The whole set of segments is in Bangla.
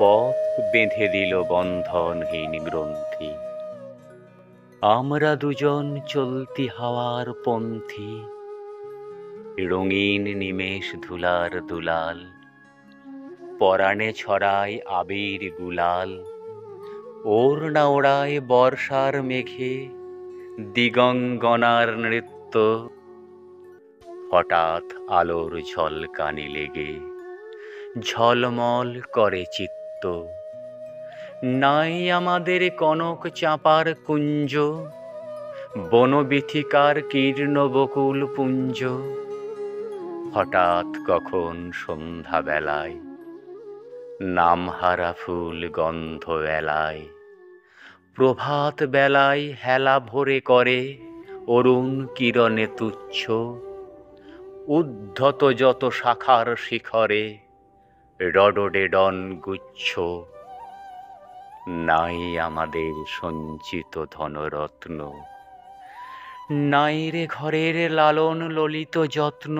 পথ বেঁধে দিল বন্ধনহীন গ্রন্থি। আমরা দুজন চলতি হাওয়ার পন্থী, রঙিন নিমেষ ধুলার দুলাল, পরাণে ছড়ায় আবির গুলাল। ওড়না ওড়ায় বর্ষার মেঘে দিগঙ্গনার নৃত্য। হঠাৎ আলোর ঝলকানি লেগে ঝলমল করে চিত্ত। নাই আমাদের কনক চাঁপার কুঞ্জ, বনবীথিকার কীর্ণ বকুল পুঞ্জ। হঠাৎ কখন সন্ধ্যা বেলায় নামহারা ফুল গন্ধ এলায়। প্রভাত বেলায় হেলা ভরে করে অরুণ কিরণে তুচ্ছ। উদ্ধত যত শাখার শিখরে রডোডেডন গুচ্ছ। নাই আমাদের সঞ্চিত ধনরত্ন, নাই রে ঘরের লালন ললিত যত্ন।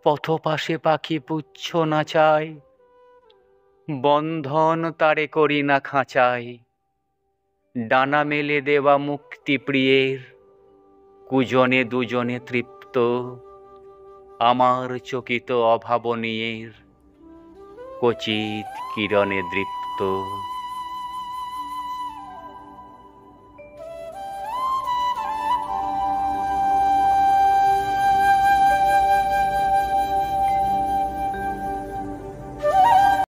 পথপাশে পাখি পুচ্ছ নাচায়, বন্ধন তারে করি না খাঁচায়। ডানা মেলে দেওয়া মুক্তি প্রিয়ের, কুজনে দুজনে তৃপ্ত। আমার চকিত অভাবনীয়ের, কচিত কিরণে দৃপ্ত।